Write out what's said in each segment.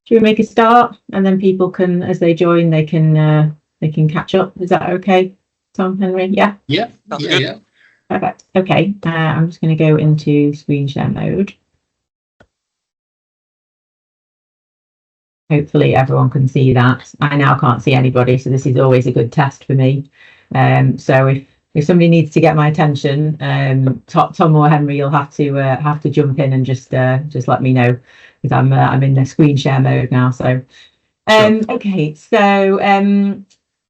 should we make a start, and then people can, as they join, they can catch up? Is that okay, Tom, Henry? Yeah. Yeah. Perfect. Okay. I'm just going to go into screen share mode. Hopefully everyone can see that. I now can't see anybody, so this is always a good test for me. So if somebody needs to get my attention, Tom or Henry, you'll have to jump in and just let me know, because I'm in the screen share mode now. So Sure. okay, so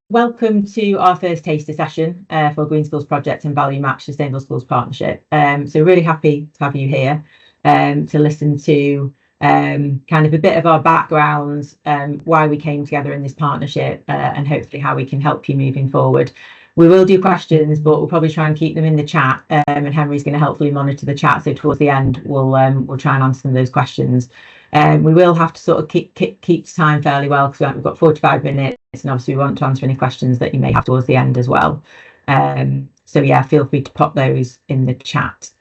welcome to our first taster session for Green Schools Project and Value Match Sustainable Schools Partnership. So really happy to have you here to listen to kind of a bit of our backgrounds, why we came together in this partnership, and hopefully how we can help you moving forward. We will do questions, but we'll probably try and keep them in the chat, and Henry's going to helpfully monitor the chat, so towards the end we'll try and answer some of those questions. We will have to sort of keep time fairly well, because we've got 45 minutes, and obviously we want to answer any questions that you may have towards the end as well. So yeah, feel free to pop those in the chat.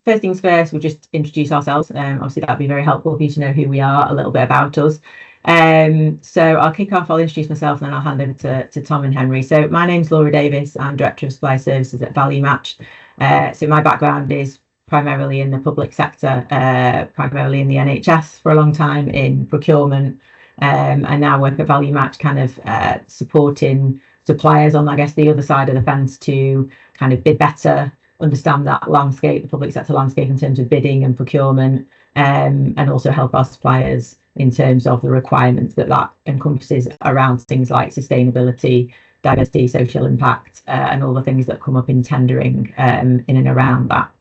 First things first, we'll just introduce ourselves. Obviously that'd be very helpful for you to know who we are, a little bit about us. So I'll kick off, I'll introduce myself, and then I'll hand over to Tom and Henry. So my name's Laura Davis, I'm Director of Supply Services at Value Match. So my background is primarily in the public sector, primarily in the NHS for a long time, in procurement. I now work at Value Match, kind of supporting suppliers on, I guess, the other side of the fence to kind of bid better, understand that landscape, the public sector landscape in terms of bidding and procurement, and also help our suppliers in terms of the requirements that encompasses around things like sustainability, diversity, social impact, and all the things that come up in tendering in and around that.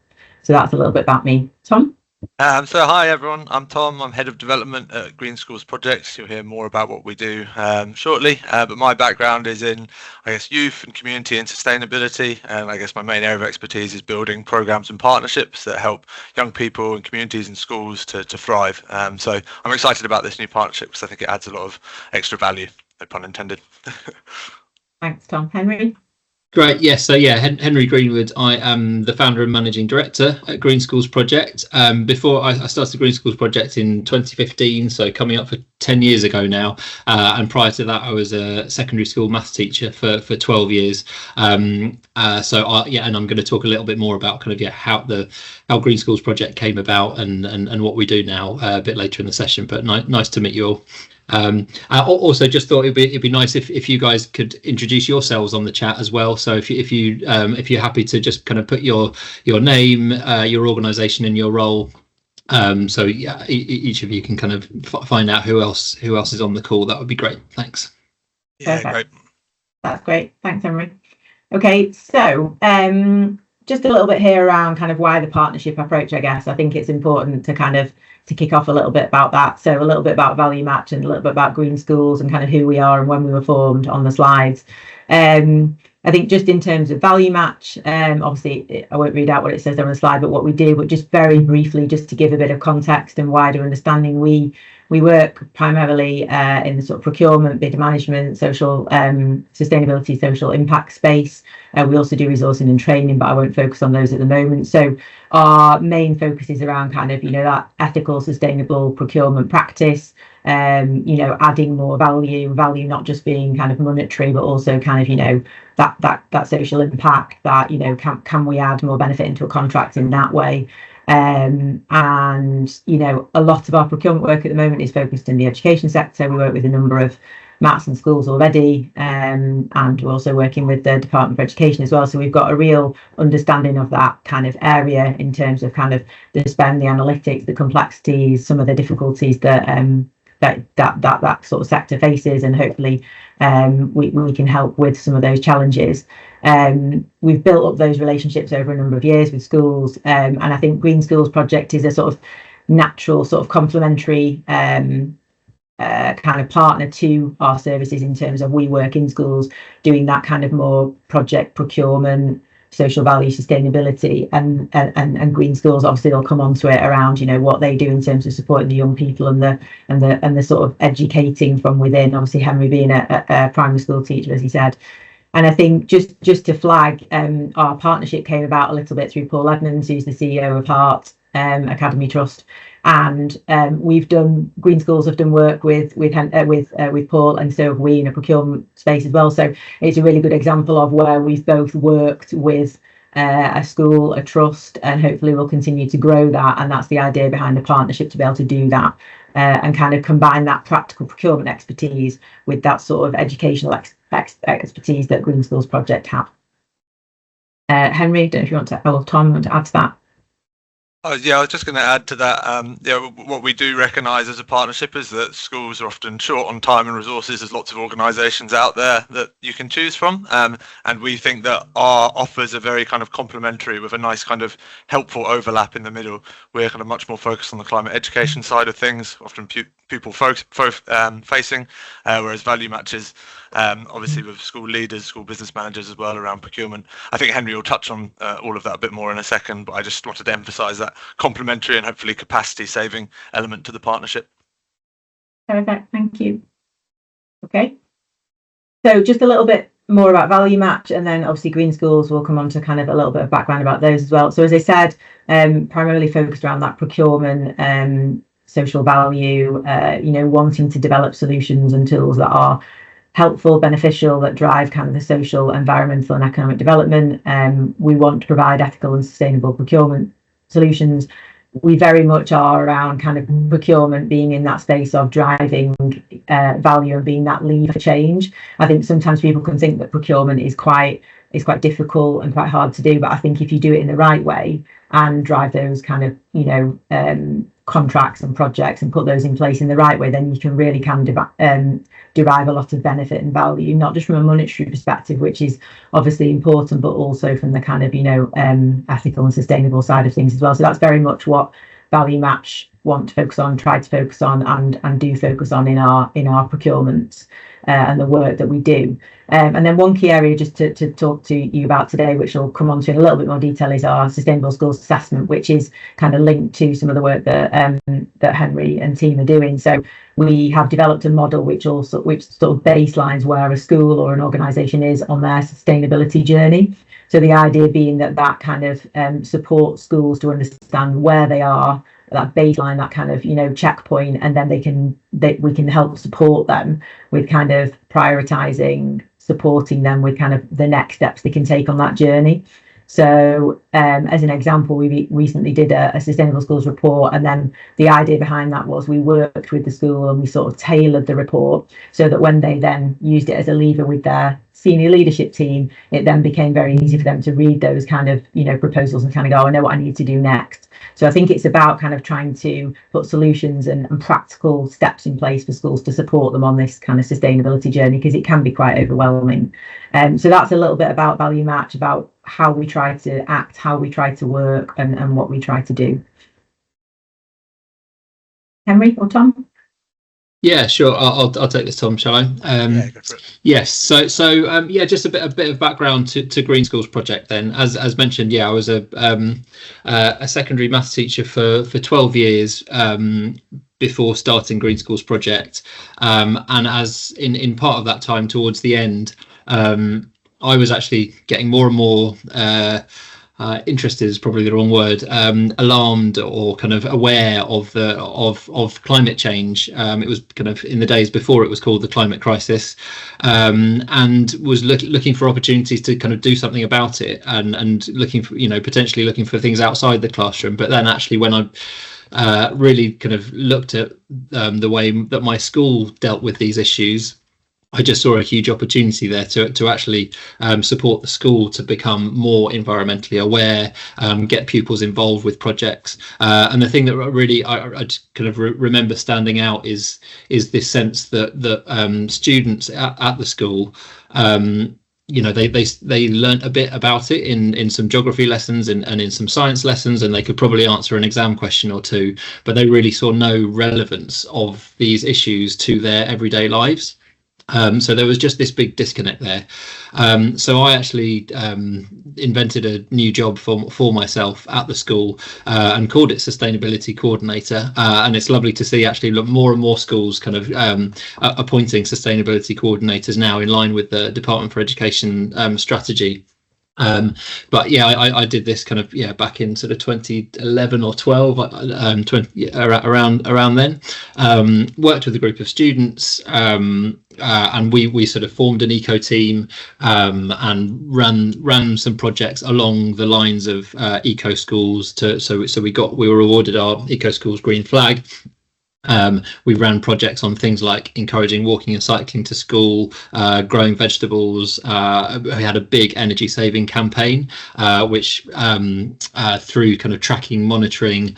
So that's a little bit about me. Tom? So hi everyone, I'm Tom, I'm Head of Development at Green Schools Projects. You'll hear more about what we do shortly, but my background is in, I guess, youth and community and sustainability, and I guess my main area of expertise is building programs and partnerships that help young people and communities and schools to thrive. So I'm excited about this new partnership because I think it adds a lot of extra value, no pun intended. Thanks, Tom. Henry? Great. Yes. So yeah, Henry Greenwood. I am the founder and managing director at Green Schools Project. Before I started the Green Schools Project in 2015, so coming up for 10 years ago now. And prior to that, I was a secondary school maths teacher for 12 years. And I'm going to talk a little bit more about kind of how Green Schools Project came about and what we do now a bit later in the session. But nice to meet you all. I also just thought it'd be nice if you guys could introduce yourselves on the chat as well. So if you're happy to just kind of put your name, your organisation, and your role. So yeah, each of you can kind of find out who else is on the call. That would be great. Thanks. Yeah, great. That's great. Thanks, Henry. Okay, so just a little bit here around kind of why the partnership approach. I guess I think it's important to kick off a little bit about that. So a little bit about Value Match and a little bit about Green Schools and kind of who we are and when we were formed on the slides. I think just in terms of Value Match, obviously I won't read out what it says on the slide, but what we do, but just very briefly, just to give a bit of context and wider understanding, we work primarily in the sort of procurement, bid management, social sustainability, social impact space. We also do resourcing and training, but I won't focus on those at the moment. So our main focus is around kind of, that ethical, sustainable procurement practice, adding more value not just being kind of monetary, but also kind of, that social impact that, can we add more benefit into a contract in that way? And a lot of our procurement work at the moment is focused in the education sector. We work with a number of MATs and schools already, and we're also working with the Department for Education as well. So we've got a real understanding of that kind of area in terms of kind of the spend, the analytics, the complexities, some of the difficulties that sort of sector faces, and hopefully we can help with some of those challenges. We've built up those relationships over a number of years with schools, and I think Green Schools Project is a sort of natural, sort of complementary kind of partner to our services in terms of we work in schools doing that kind of more project procurement, social value, sustainability, and Green Schools obviously they'll come onto it around what they do in terms of supporting the young people and the sort of educating from within. Obviously Henry being a primary school teacher, as he said. And I think just to flag, our partnership came about a little bit through Paul Edmonds, who's the CEO of Heart Academy Trust, And Green Schools have done work with Paul, and so have we in a procurement space as well. So it's a really good example of where we've both worked with a school, a trust, and hopefully we'll continue to grow that. And that's the idea behind the partnership, to be able to do that and kind of combine that practical procurement expertise with that sort of educational expertise that Green Schools Project have. Henry, don't know if you want to, or Tom, want to add to that? Yeah, I was just going to add to that. What we do recognise as a partnership is that schools are often short on time and resources. There's lots of organisations out there that you can choose from, and we think that our offers are very kind of complementary, with a nice kind of helpful overlap in the middle. We're kind of much more focused on the climate education side of things, often pupil facing, whereas Value Matches, obviously with school leaders, school business managers as well, around procurement. I think Henry will touch on all of that a bit more in a second, but I just wanted to emphasise that complementary and hopefully capacity saving element to the partnership. Perfect, thank you. Okay, so just a little bit more about Value Match, and then obviously Green Schools will come on to kind of a little bit of background about those as well. So as I said, primarily focused around that procurement, social value, wanting to develop solutions and tools that are helpful, beneficial, that drive kind of the social, environmental and economic development. We want to provide ethical and sustainable procurement solutions. We very much are around kind of procurement being in that space of driving value and being that lead for change. I think sometimes people can think that procurement is quite difficult and quite hard to do, but I think if you do it in the right way and drive those kind of contracts and projects and put those in place in the right way, then you can really derive a lot of benefit and value, not just from a monetary perspective, which is obviously important, but also from the kind of ethical and sustainable side of things as well. So that's very much what Value Match want to focus on, try to focus on, and do focus on in our procurement and the work that we do. And then one key area just to talk to you about today, which I'll come on to in a little bit more detail, is our Sustainable Schools Assessment, which is kind of linked to some of the work that Henry and team are doing. So we have developed a model which sort of baselines where a school or an organisation is on their sustainability journey. So the idea being that kind of supports schools to understand where they are, that baseline, that kind of checkpoint, and then we can help support them with kind of prioritising, supporting them with kind of the next steps they can take on that journey. So as an example, we recently did a Sustainable Schools report, and then the idea behind that was we worked with the school and we sort of tailored the report so that when they then used it as a lever with their senior leadership team, it then became very easy for them to read those kind of proposals and kind of go, I know what I need to do next. So I think it's about kind of trying to put solutions and practical steps in place for schools to support them on this kind of sustainability journey, because it can be quite overwhelming. So that's a little bit about Value Match, about how we try to act, how we try to work, and what we try to do. Henry or Tom? Yeah, sure. I'll take this, Tom. Shall I? Go for it. Yes. So just a bit of background to Green Schools Project. Then, as mentioned, I was a secondary maths teacher for 12 years before starting Green Schools Project, and as in part of that time, towards the end, I was actually getting more and more interested is probably the wrong word, alarmed or kind of aware of climate change. It was kind of in the days before it was called the climate crisis, and was looking for opportunities to kind of do something about it, and looking for potentially looking for things outside the classroom. But then actually when I really kind of looked at the way that my school dealt with these issues, I just saw a huge opportunity there to actually support the school to become more environmentally aware, get pupils involved with projects. And the thing that really I kind of remember standing out is this sense that students at the school, they learnt a bit about it in some geography lessons and in some science lessons, and they could probably answer an exam question or two, but they really saw no relevance of these issues to their everyday lives. So there was just this big disconnect there. So I actually invented a new job for myself at the school and called it Sustainability Coordinator. And it's lovely to see actually more and more schools kind of appointing sustainability coordinators now in line with the Department for Education strategy. But yeah, I did this kind of back in sort of 2011 or 12, 20 around then. Worked with a group of students, and we sort of formed an eco team, and ran some projects along the lines of eco schools. So we were awarded our eco schools green flag. We ran projects on things like encouraging walking and cycling to school, growing vegetables. We had a big energy saving campaign, which through kind of tracking, monitoring,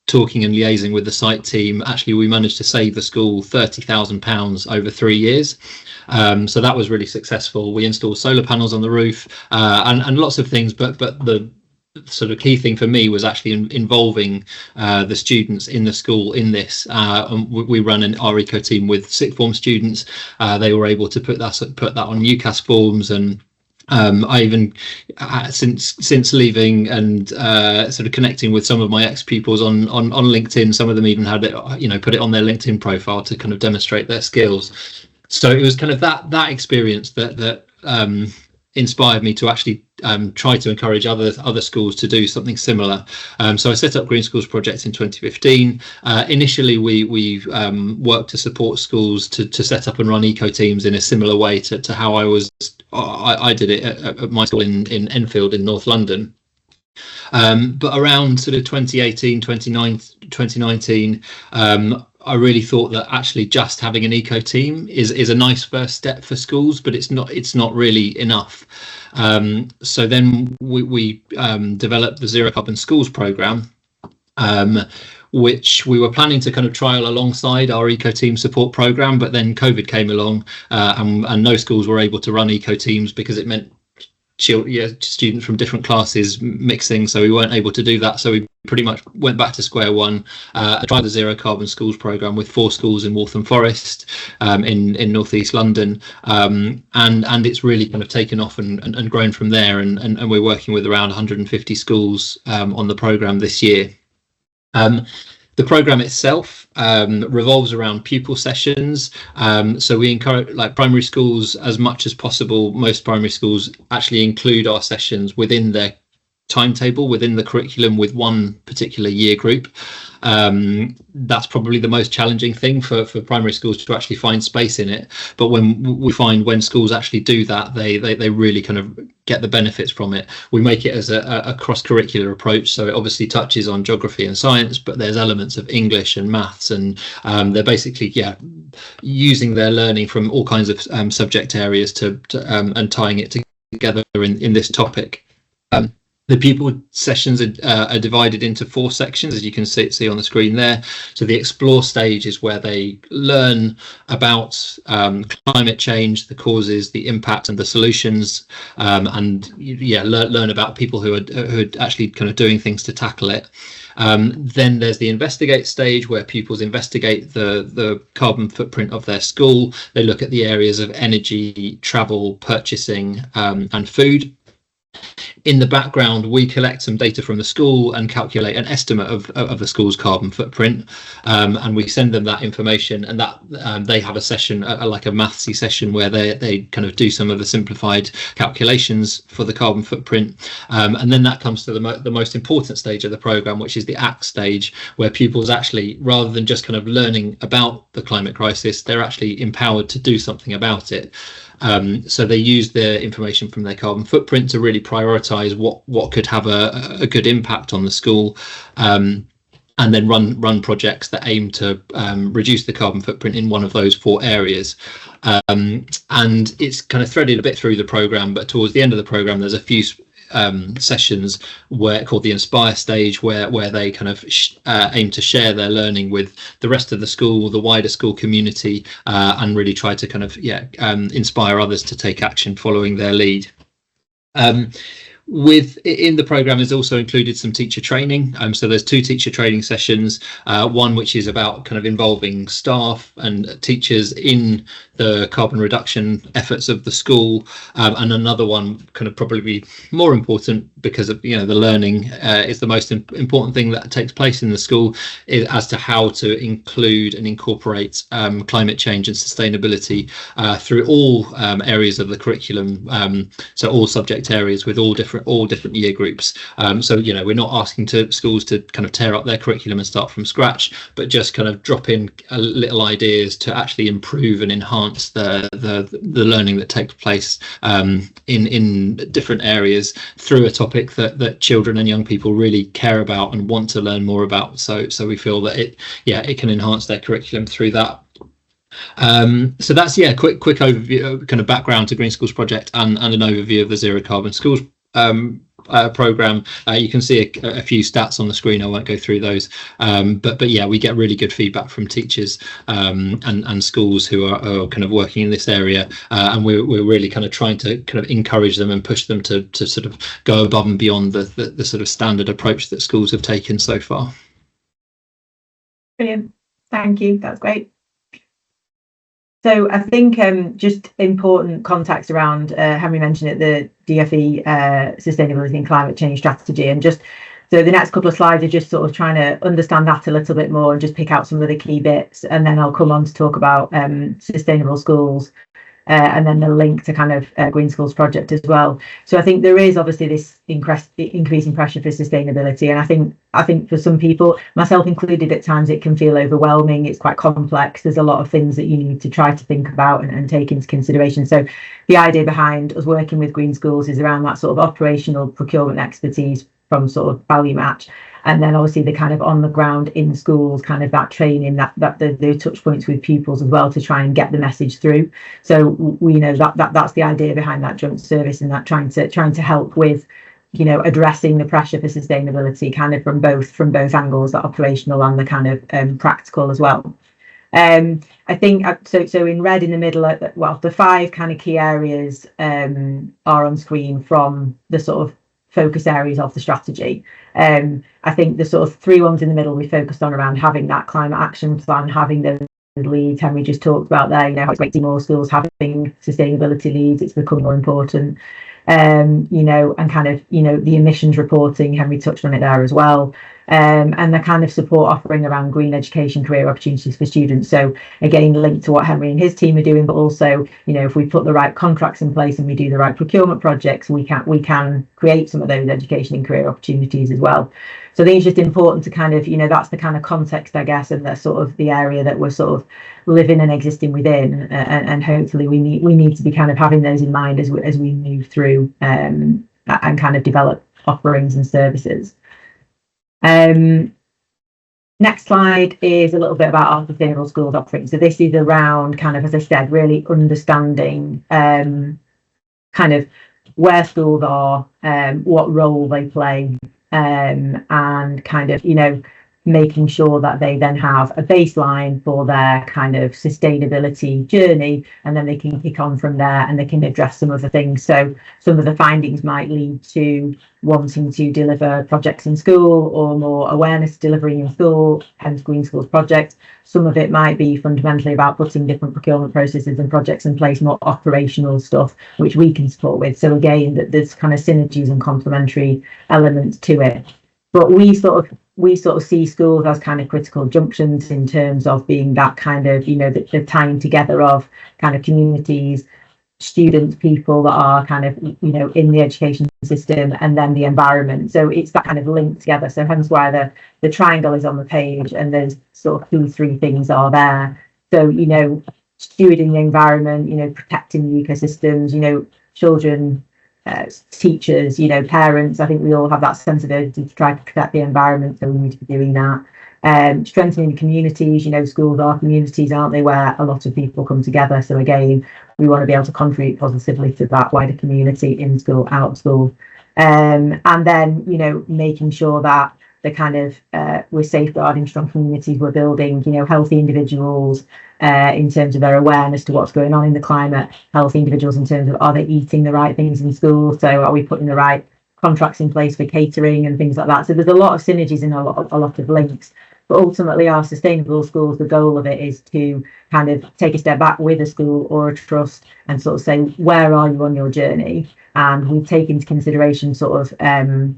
talking and liaising with the site team, actually we managed to save the school £30,000 over 3 years. So that was really successful. We installed solar panels on the roof, and lots of things, but the sort of key thing for me was actually involving the students in the school in this. And we ran our eco team with sixth form students. They were able to put that on UCAS forms, and I even since leaving and sort of connecting with some of my ex-pupils on LinkedIn, some of them even had it, put it on their LinkedIn profile to kind of demonstrate their skills. So it was kind of that experience that inspired me to actually try to encourage other schools to do something similar. So I set up Green Schools Project in 2015. Initially, we worked to support schools to set up and run eco teams in a similar way to how I did it at my school in Enfield in North London. But around sort of 2018, 2019, I really thought that actually just having an eco team is a nice first step for schools, but it's not really enough. So then we developed the Zero Carbon Schools programme, which we were planning to kind of trial alongside our eco team support programme, but then COVID came along, and no schools were able to run eco teams because it meant students from different classes mixing, so we weren't able to do that. So we pretty much went back to square one, tried the Zero Carbon Schools programme with 4 schools in Waltham Forest, in northeast London, and it's really kind of taken off and grown from there, and we're working with around 150 schools on the programme this year. The programme itself revolves around pupil sessions. So we encourage, like, primary schools as much as possible. Most primary schools actually include our sessions within their timetable, within the curriculum, with one particular year group. That's probably the most challenging thing for primary schools, to actually find space in it. But when schools actually do that, they really kind of get the benefits from it. We make it as a cross-curricular approach, so it obviously touches on geography and science, but there's elements of English and maths, and they're basically using their learning from all kinds of subject areas and tying it together in this topic. The pupil sessions are divided into 4 sections, as you can see on the screen there. So the explore stage is where they learn about climate change, the causes, the impact, and the solutions, and learn about people who are actually kind of doing things to tackle it. Then there's the investigate stage, where pupils investigate the carbon footprint of their school. They look at the areas of energy, travel, purchasing, and food. In the background, we collect some data from the school and calculate an estimate of the school's carbon footprint, and we send them that information, and that they have a session, like a mathsy session, where they kind of do some of the simplified calculations for the carbon footprint, and then that comes to the most important stage of the programme, which is the act stage, where pupils actually, rather than just kind of learning about the climate crisis, they're actually empowered to do something about it. So they use the information from their carbon footprint to really prioritise what could have a good impact on the school, and then run projects that aim to reduce the carbon footprint in one of those 4 areas. And it's kind of threaded a bit through the programme, but towards the end of the programme, there's a few sessions called the Inspire stage, where they kind of aim to share their learning with the rest of the school, the wider school community, and really try to kind of inspire others to take action following their lead. In the programme is also included some teacher training. So there's 2 teacher training sessions, one which is about kind of involving staff and teachers in the carbon reduction efforts of the school, and another one kind of probably more important because of, you know, the learning is the most important thing that takes place in the school, is as to how to include and incorporate climate change and sustainability through all areas of the curriculum, so all subject areas with all different year groups. So, you know, we're not asking schools to kind of tear up their curriculum and start from scratch, but just kind of drop in little ideas to actually improve and enhance the learning that takes place in different areas through a topic that children and young people really care about and want to learn more about. So we feel that it can enhance their curriculum through that. So that's quick overview, kind of background to Green Schools Project and an overview of the Zero Carbon Schools programme. You can see a few stats on the screen. I won't go through those, but yeah, we get really good feedback from teachers and schools who are kind of working in this area, and we're really kind of trying to kind of encourage them and push them to sort of go above and beyond the sort of standard approach that schools have taken so far. Brilliant, thank you, that's great. So I think just important context around, Henry mentioned it, the DfE Sustainability and Climate Change Strategy, and just so the next couple of slides are just sort of trying to understand that a little bit more and just pick out some of the key bits, and then I'll come on to talk about sustainable schools, and then the link to kind of Green Schools Project as well. So I think there is obviously this increasing pressure for sustainability, and I think for some people, myself included, at times it can feel overwhelming. It's quite complex. There's a lot of things that you need to try to think about and take into consideration. So the idea behind us working with Green Schools is around that sort of operational procurement expertise from sort of value match, and then obviously the kind of on the ground in schools, kind of that training, that the touch points with pupils as well to try and get the message through. So we know that's the idea behind that joint service, and that trying to help with, you know, addressing the pressure for sustainability kind of from both angles, the operational and the kind of practical as well. I think so in red in the middle, well, the 5 kind of key areas are on screen from the sort of focus areas of the strategy. I think the sort of 3 ones in the middle we focused on around having that climate action plan, having the leads Henry just talked about there. You know, it's great to see more schools having sustainability leads. It's becoming more important. You know, and kind of, you know, the emissions reporting, Henry touched on it there as well. And the kind of support offering around green education career opportunities for students. So again, linked to what Henry and his team are doing, but also, you know, if we put the right contracts in place and we do the right procurement projects, we can create some of those education and career opportunities as well. So I think it's just important to kind of, you know, that's the kind of context, I guess, and that's sort of the area that we're sort of living and existing within, and hopefully we need to be kind of having those in mind as we move through and kind of develop offerings and services. Next slide is a little bit about our sustainable schools offering. So this is around kind of, as I said, really understanding kind of where schools are, what role they play, and kind of, you know, making sure that they then have a baseline for their kind of sustainability journey, and then they can kick on from there and they can address some of the things. So some of the findings might lead to wanting to deliver projects in school or more awareness delivery in school, hence Green Schools Project. Some of it might be fundamentally about putting different procurement processes and projects in place, more operational stuff, which we can support with. So again, that there's kind of synergies and complementary elements to it. But we sort of see schools as kind of critical junctions in terms of being that kind of, you know, the tying together of kind of communities, students, people that are kind of, you know, in the education system, and then the environment. So it's that kind of link together. So hence why the triangle is on the page, and there's sort of 2-3 things are there. So, you know, stewarding the environment, you know, protecting the ecosystems, you know, children, teachers, you know, parents. I think we all have that sense of urgency to try to protect the environment, so we need to be doing that. Strengthening communities, you know, schools are communities, aren't they, where a lot of people come together. So again, we want to be able to contribute positively to that wider community in school, out of school, and then, you know, making sure that the kind of we're safeguarding strong communities, we're building, you know, healthy individuals in terms of their awareness to what's going on in the climate, healthy individuals in terms of, are they eating the right things in school? So are we putting the right contracts in place for catering and things like that. So there's a lot of synergies and a lot of links. But ultimately, our sustainable schools, the goal of it is to kind of take a step back with a school or a trust and sort of say, where are you on your journey? And we take into consideration sort of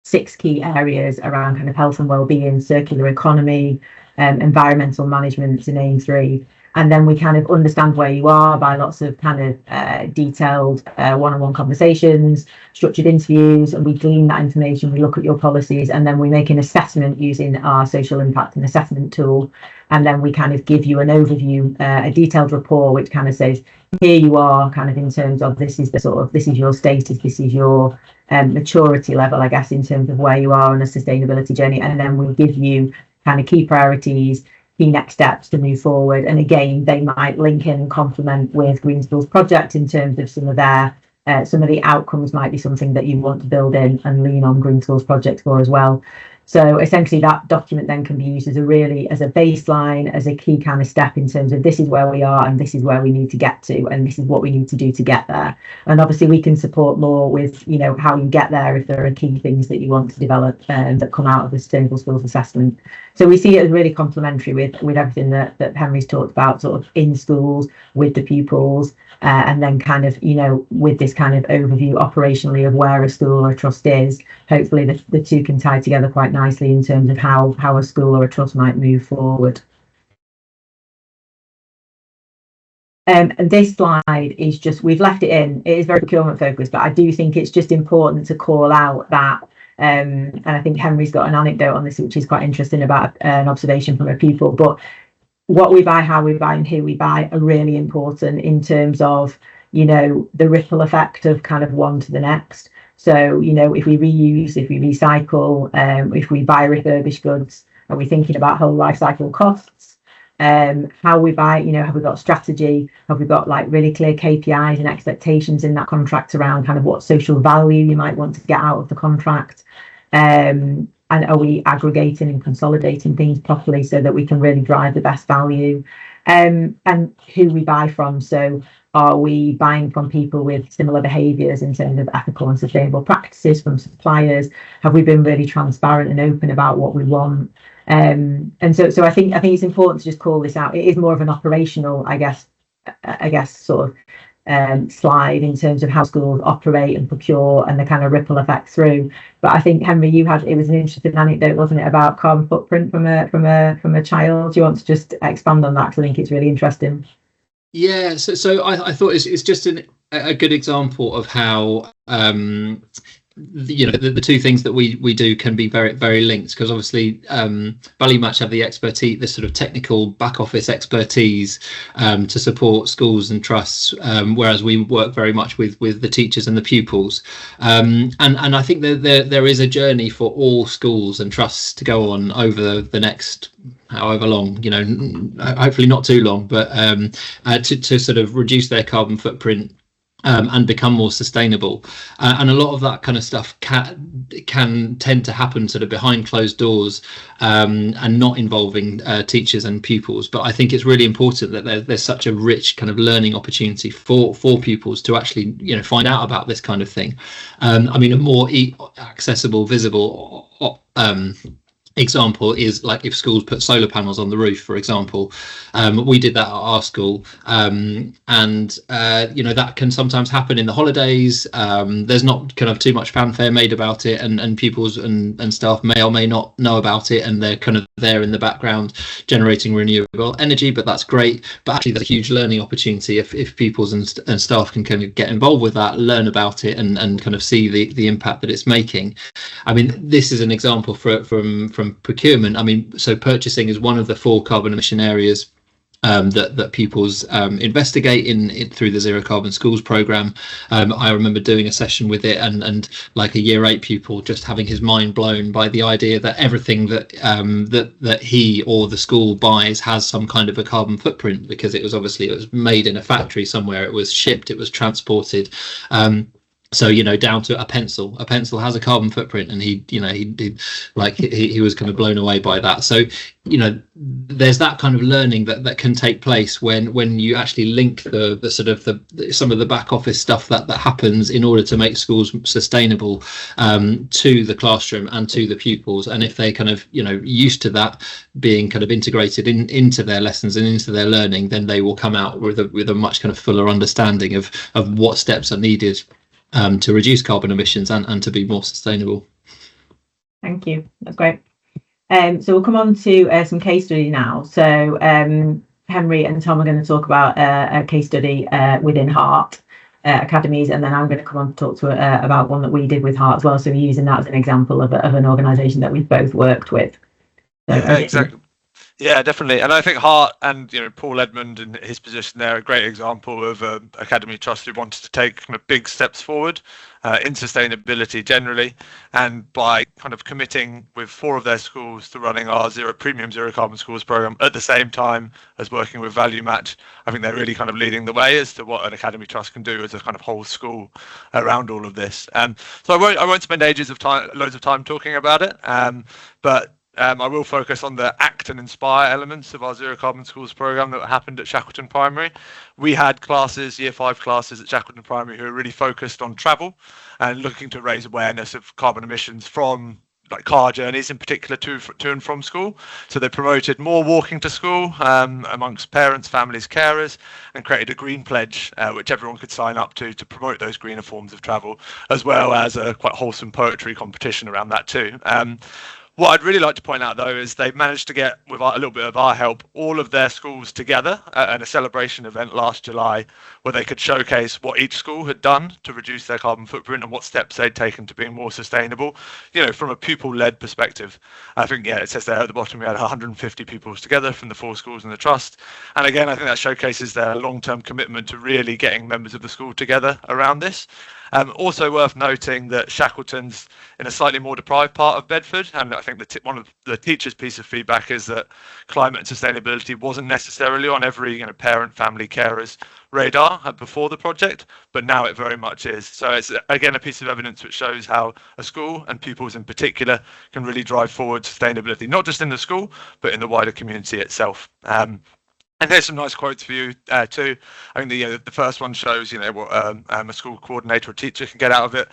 6 key areas around kind of health and well-being, circular economy, environmental management in aim 3. And then we kind of understand where you are by lots of kind of detailed one-on-one conversations, structured interviews, and we glean that information, we look at your policies, and then we make an assessment using our social impact and assessment tool. And then we kind of give you an overview, a detailed report, which kind of says, here you are kind of in terms of this is your status, this is your maturity level, I guess, in terms of where you are on a sustainability journey. And then we'll give you kind of key priorities, key next steps to move forward. And again, they might link in and complement with Green Schools Project in terms of some of the outcomes might be something that you want to build in and lean on Green Schools Project for as well. So essentially that document then can be used as a baseline, as a key kind of step in terms of this is where we are and this is where we need to get to and this is what we need to do to get there. And obviously we can support more with, how you get there if there are key things that you want to develop that come out of the Sustainable Schools Assessment. So we see it as really complementary with everything that Henry's talked about, sort of in schools with the pupils, and then kind of, with this kind of overview operationally of where a school or a trust is. Hopefully the two can tie together quite nicely in terms of how a school or a trust might move forward. And this slide is just, we've left it in, it is very procurement focused, but I do think it's just important to call out that, and I think Henry's got an anecdote on this, which is quite interesting about an observation from a pupil, but what we buy, how we buy, and who we buy are really important in terms of, the ripple effect of kind of one to the next. So, if we reuse, if we recycle, if we buy refurbished goods, are we thinking about whole life cycle costs? How we buy, have we got strategy? Have we got like really clear KPIs and expectations in that contract around kind of what social value you might want to get out of the contract? And are we aggregating and consolidating things properly so that we can really drive the best value? And who we buy from. So are we buying from people with similar behaviours in terms of ethical and sustainable practices, from suppliers? Have we been really transparent and open about what we want? And so I think it's important to just call this out. It is more of an operational, I guess sort of slide in terms of how schools operate and procure and the kind of ripple effect through. But I think, Henry, it was an interesting anecdote, wasn't it, about carbon footprint from a child? Do you want to just expand on that? Because I think it's really interesting. Yeah, so I thought it's just a good example of how the two things that we do can be very, very linked, because obviously Value Match have the expertise, the sort of technical back office expertise to support schools and trusts, whereas we work very much with the teachers and the pupils, and I think that there is a journey for all schools and trusts to go on over the next however long, hopefully not too long, but to sort of reduce their carbon footprint and become more sustainable, and a lot of that kind of stuff can tend to happen sort of behind closed doors, and not involving teachers and pupils. But I think it's really important that there's such a rich kind of learning opportunity for pupils to actually find out about this kind of thing. I mean, a more accessible, visible example is like if schools put solar panels on the roof, for example. We did that at our school, and that can sometimes happen in the holidays. There's not kind of too much fanfare made about it, and pupils and staff may or may not know about it, and they're kind of there in the background generating renewable energy, but that's great. But actually there's a huge learning opportunity if pupils and staff can kind of get involved with that, learn about it, and kind of see the impact that it's making. I mean, this is an example from procurement. I mean, so purchasing is one of the 4 carbon emission areas that pupils investigate in through the Zero Carbon Schools programme. I remember doing a session with it, and like a year 8 pupil just having his mind blown by the idea that everything that he or the school buys has some kind of a carbon footprint, because it was made in a factory somewhere, it was shipped, it was transported. So, you know, down to a pencil has a carbon footprint, and he was kind of blown away by that. So, you know, there's that kind of learning that can take place when you actually link the sort of some of the back office stuff that happens in order to make schools sustainable to the classroom and to the pupils. And if they kind of, you know, used to that being kind of integrated into their lessons and into their learning, then they will come out with a much kind of fuller understanding of what steps are needed to reduce carbon emissions and to be more sustainable. Thank you. That's great. So we'll come on to some case study now. So Henry and Tom are going to talk about a case study within Heart Academies, and then I'm going to come on to talk to about one that we did with Heart as well. So we're using that as an example of an organisation that we've both worked with. So, yeah, exactly. Yeah, definitely. And I think Hart and, you know, Paul Edmund and his position there are a great example of Academy Trust who wanted to take kind of big steps forward in sustainability generally. And by kind of committing with 4 of their schools to running our premium zero carbon schools program at the same time as working with Value Match, I think they're really kind of leading the way as to what an Academy Trust can do as a kind of whole school around all of this. So I won't spend loads of time talking about it, but I will focus on the act and inspire elements of our Zero Carbon Schools program that happened at Shackleton Primary. We had classes, year 5 classes at Shackleton Primary, who were really focused on travel and looking to raise awareness of carbon emissions from like car journeys in particular to and from school. So they promoted more walking to school amongst parents, families, carers, and created a green pledge which everyone could sign up to promote those greener forms of travel, as well as a quite wholesome poetry competition around that too. What I'd really like to point out, though, is they managed to get, with a little bit of our help, all of their schools together at a celebration event last July, where they could showcase what each school had done to reduce their carbon footprint and what steps they'd taken to being more sustainable, you know, from a pupil-led perspective. I think, yeah, it says there at the bottom we had 150 pupils together from the 4 schools in the trust. And again, I think that showcases their long-term commitment to really getting members of the school together around this. Also worth noting that Shackleton's in a slightly more deprived part of Bedford, and I think one of the teachers' piece of feedback is that climate and sustainability wasn't necessarily on every, you know, parent, family, carers radar before the project, but now it very much is. So it's again a piece of evidence which shows how a school, and pupils in particular, can really drive forward sustainability, not just in the school but in the wider community itself. And there's some nice quotes for you too. I think the first one shows, you know, what a school coordinator or teacher can get out of it.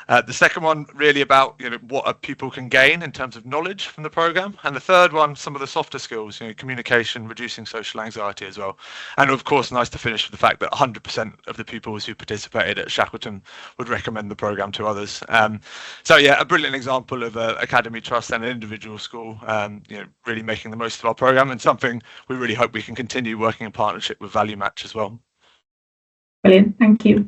The second one really about, you know, what a pupil can gain in terms of knowledge from the program, and the third one some of the softer skills, you know, communication, reducing social anxiety as well. And of course, nice to finish with the fact that 100% of the pupils who participated at Shackleton would recommend the program to others. So yeah, a brilliant example of Academy Trust and an individual school, you know, really making the most of our program, and something we really hope we can continue working in partnership with Value Match as well. Brilliant, thank you.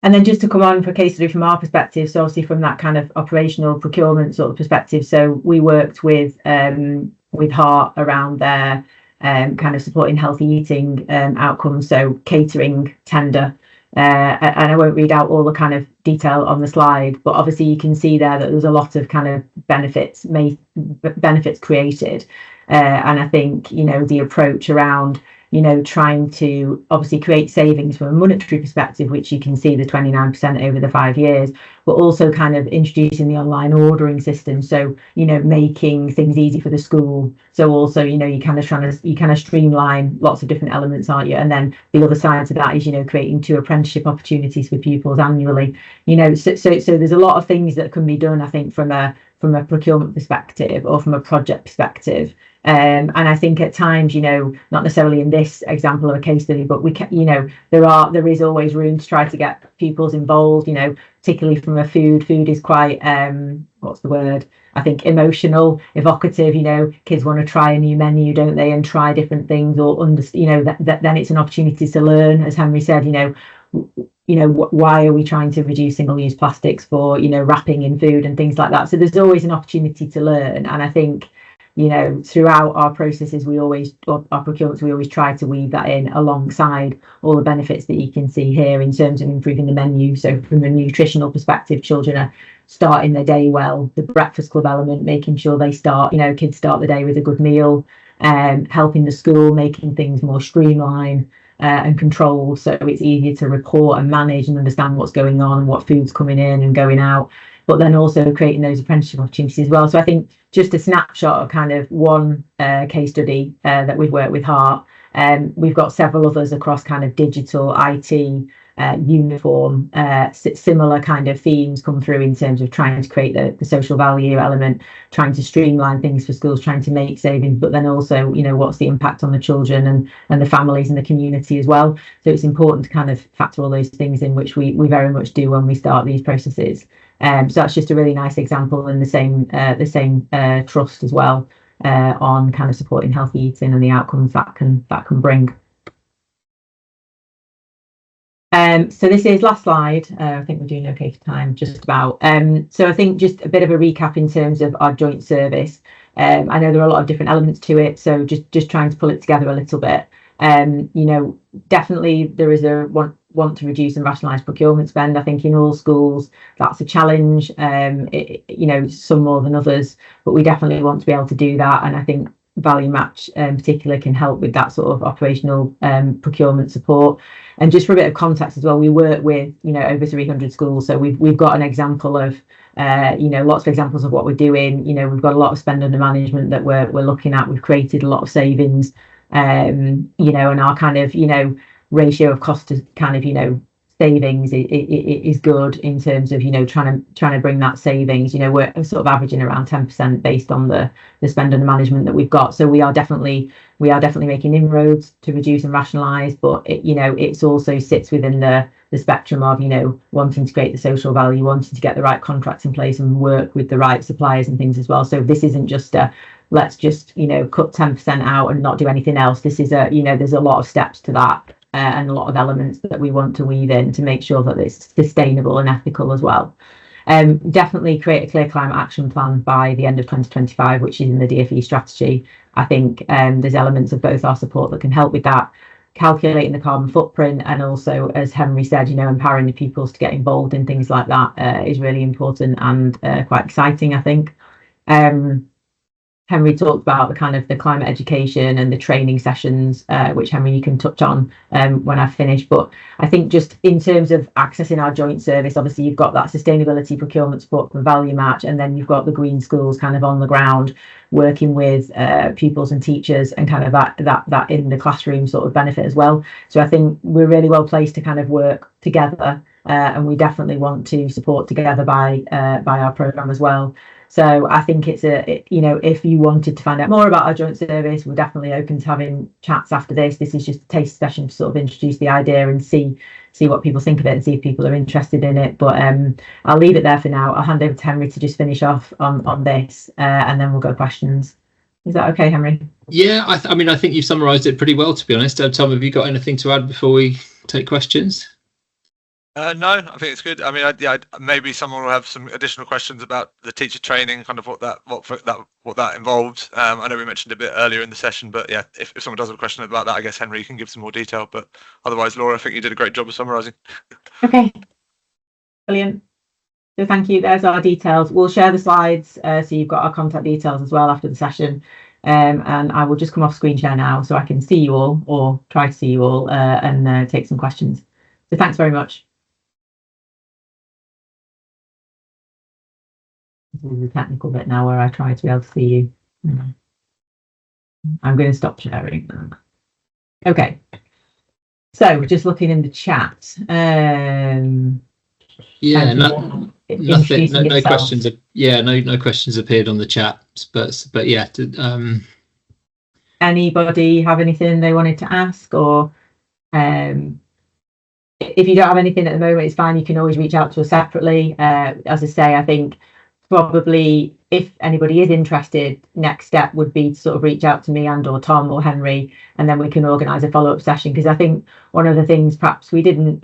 And then just to come on for case study from our perspective, so obviously from that kind of operational procurement sort of perspective, so we worked with Heart around their kind of supporting healthy eating outcomes, so catering tender, and I won't read out all the kind of detail on the slide, but obviously you can see there that there's a lot of kind of benefits created, and I think, you know, the approach around, you know, trying to obviously create savings from a monetary perspective, which you can see the 29% over the 5 years, but also kind of introducing the online ordering system. So, you know, making things easy for the school. So also, you know, you kind of streamline lots of different elements, aren't you? And then the other side to that is, you know, creating 2 apprenticeship opportunities for pupils annually. You know, so there's a lot of things that can be done, I think, from a procurement perspective or from a project perspective. And I think at times, you know, not necessarily in this example of a case study, but we can, you know, there is always room to try to get pupils involved, you know, particularly from a food is quite, what's the word? I think emotional, evocative, you know, kids want to try a new menu, don't they? And try different things, or you know, then it's an opportunity to learn, as Henry said, you know, why are we trying to reduce single-use plastics for, you know, wrapping in food and things like that. So there's always an opportunity to learn. And I think, you know, throughout our processes, our procurements, we always try to weave that in alongside all the benefits that you can see here in terms of improving the menu. So from a nutritional perspective, children are starting their day well. The breakfast club element, making sure they start, you know, kids start the day with a good meal, helping the school, making things more streamlined. and controlled, so it's easier to report and manage and understand what's going on and what food's coming in and going out, but then also creating those apprenticeship opportunities as well. So I think just a snapshot of kind of one case study that we've worked with Heart. We've got several others across kind of digital, IT, uniform, similar kind of themes come through in terms of trying to create the social value element, trying to streamline things for schools, trying to make savings, but then also, you know, what's the impact on the children and the families and the community as well. So it's important to kind of factor all those things in, which we very much do when we start these processes. So that's just a really nice example, and the same trust as well on kind of supporting healthy eating and the outcomes that can bring. So this is last slide. I think we're doing okay for time, just about. So I think just a bit of a recap in terms of our joint service. I know there are a lot of different elements to it, so just trying to pull it together a little bit. You know, definitely there is a want to reduce and rationalise procurement spend. I think in all schools that's a challenge. You know, some more than others, but we definitely want to be able to do that. And I think Value Match in particular can help with that sort of operational procurement support. And just for a bit of context as well, we work with, you know, over 300 schools, so we've got an example of you know, lots of examples of what we're doing. You know, we've got a lot of spend under management that we're looking at. We've created a lot of savings, you know, and our kind of, you know, ratio of cost to kind of, you know, savings is good in terms of, you know, trying to bring that savings. You know, we're sort of averaging around 10% based on the spend under management that we've got. So we are definitely making inroads to reduce and rationalise, but it, you know, it's also sits within the spectrum of, you know, wanting to create the social value, wanting to get the right contracts in place and work with the right suppliers and things as well. So this isn't just a let's just, you know, cut 10% out and not do anything else. This is a, you know, there's a lot of steps to that. And a lot of elements that we want to weave in to make sure that it's sustainable and ethical as well. Definitely create a clear climate action plan by the end of 2025, which is in the DfE strategy. I think there's elements of both our support that can help with that, calculating the carbon footprint, and also, as Henry said, you know, empowering the pupils to get involved in things like that is really important and quite exciting, I think. Henry talked about the kind of the climate education and the training sessions, which Henry, you can touch on when I finish. But I think just in terms of accessing our joint service, obviously you've got that sustainability procurement support from Value Match, and then you've got the green schools kind of on the ground working with pupils and teachers, and kind of that in the classroom sort of benefit as well. So I think we're really well placed to kind of work together, and we definitely want to support together by our programme as well. So I think it's you know, if you wanted to find out more about our joint service, we're definitely open to having chats after this. This is just a taste session to sort of introduce the idea and see what people think of it and see if people are interested in it. But I'll leave it there for now. I'll hand over to Henry to just finish off on this, and then we'll go questions. Is that okay, Henry? Yeah, I mean, I think you've summarised it pretty well, to be honest. Tom, have you got anything to add before we take questions? No, I think it's good. I mean, maybe someone will have some additional questions about the teacher training, kind of what that involves. I know we mentioned a bit earlier in the session, but yeah, if someone does have a question about that, I guess Henry can give some more detail. But otherwise, Laura, I think you did a great job of summarising. Okay, brilliant. So thank you. There's our details. We'll share the slides, so you've got our contact details as well after the session. And I will just come off screen share now so I can see you all, or try to see you all, and take some questions. So thanks very much. This is the technical bit now where I try to be able to see you. I'm going to stop sharing. Okay. So just looking in the chat. Yeah, no questions. No questions appeared on the chat. But yeah. Anybody have anything they wanted to ask, or if you don't have anything at the moment, it's fine. You can always reach out to us separately. As I say, I think probably if anybody is interested, next step would be to sort of reach out to me and or Tom or Henry, and then we can organise a follow-up session. Because I think one of the things perhaps we didn't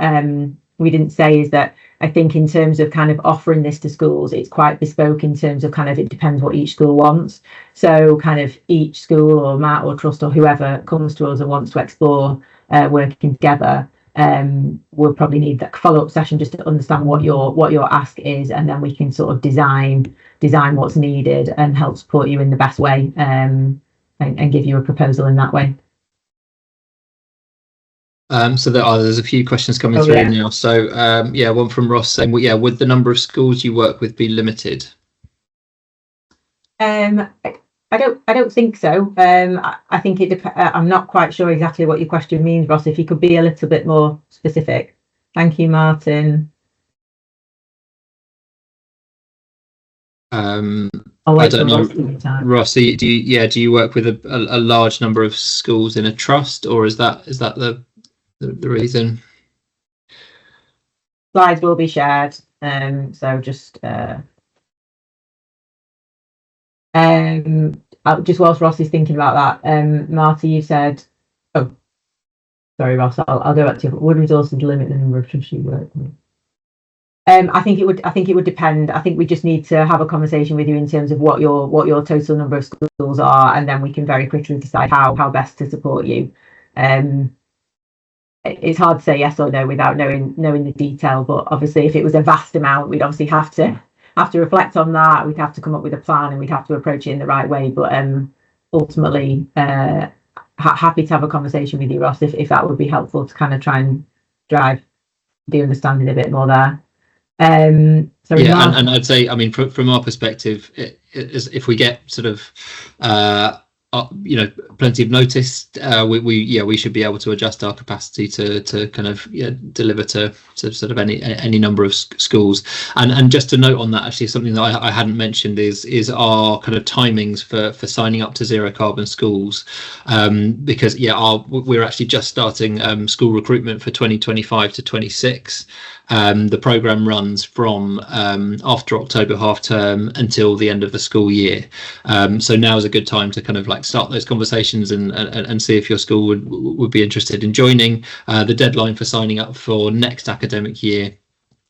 say is that I think in terms of kind of offering this to schools, it's quite bespoke in terms of kind of, it depends what each school wants. So kind of each school or MAT or trust or whoever comes to us and wants to explore working together, we'll probably need that follow-up session just to understand what your ask is, and then we can sort of design what's needed and help support you in the best way, and give you a proposal in that way. So there's a few questions coming through now. So one from Ross saying, well, would the number of schools you work with be limited? I don't think so. I think it I'm not quite sure exactly what your question means, Ross. If you could be a little bit more specific. Thank you, Martin. I don't know, Rossi. Do you work with a large number of schools in a trust, or is that the reason? Slides will be shared. So just just whilst Ross is thinking about that, Marty, you said, oh, sorry, Ross, I'll go back to you. Would resources limit the number of trusts you work with? I think it would depend. I think we just need to have a conversation with you in terms of what your total number of schools are, and then we can very quickly decide how best to support you. It's hard to say yes or no without knowing the detail, but obviously if it was a vast amount, we'd obviously have to reflect on that. We'd have to come up with a plan, and we'd have to approach it in the right way. But ultimately, happy to have a conversation with you, Ross, if that would be helpful to kind of try and drive the understanding a bit more there. And I'd say, I mean, from our perspective, if we get sort of plenty of notice, we should be able to adjust our capacity to kind of deliver to sort of any number of schools. And just to note on that, actually, something that I hadn't mentioned is our kind of timings for signing up to zero carbon schools, because we're actually just starting school recruitment for 2025 to 26. The programme runs from after October half term until the end of the school year. So now is a good time to kind of like start those conversations and see if your school would be interested in joining. The deadline for signing up for next academic year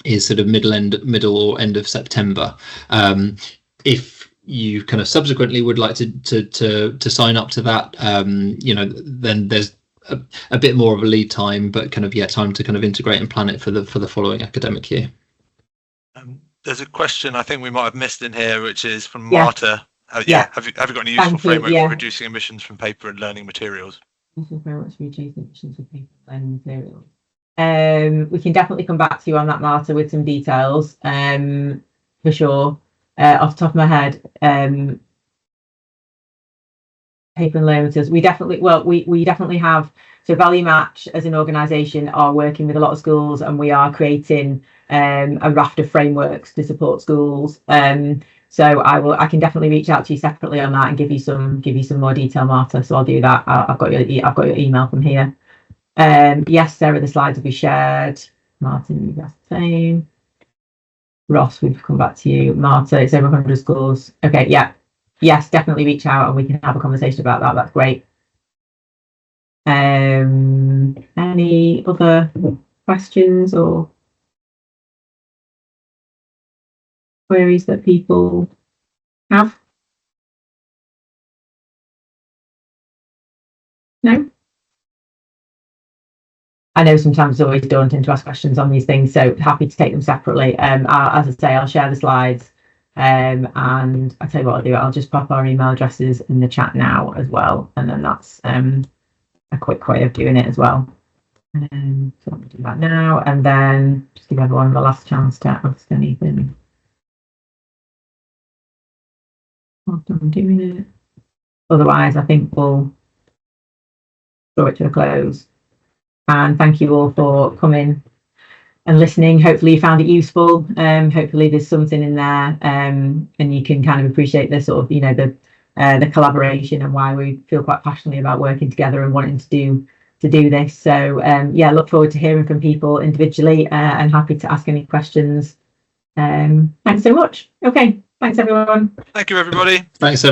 is sort of middle or end of September. If you kind of subsequently would like to sign up to that, then there's a bit more of a lead time, but kind of time to kind of integrate and plan it for the following academic year. There's a question I think we might have missed in here, which is from Marta. Have you got any useful framework for reducing emissions from paper and learning materials? Useful frameworks for reducing emissions from paper and learning materials. We can definitely come back to you on that, Marta, with some details, for sure. Off the top of my head, paper and learning materials. We definitely have. So Value Match as an organisation are working with a lot of schools, and we are creating a raft of frameworks to support schools. So I can definitely reach out to you separately on that and give you some more detail, Marta. So I'll do that. I've got your email from here. Yes, Sarah, the slides will be shared. Martin, that's the same. Ross, we've come back to you. Marta, it's over 100 schools. Okay, yeah. Yes, definitely reach out and we can have a conversation about that. That's great. Any other questions or queries that people have? No? I know sometimes it's always daunting to ask questions on these things, so happy to take them separately. As I say, I'll share the slides, and I'll tell you what I'll do. I'll just pop our email addresses in the chat now as well, and then that's a quick way of doing it as well. So I'll do that now, and then just give everyone the last chance to ask anything. Whilst I'm doing it. Otherwise, I think we'll draw it to a close. And thank you all for coming and listening. Hopefully you found it useful. Hopefully there's something in there, and you can kind of appreciate the sort of, the collaboration and why we feel quite passionately about working together and wanting to do this. So look forward to hearing from people individually, and happy to ask any questions. Thanks so much. Okay, thanks everyone. Thank you everybody. Thanks.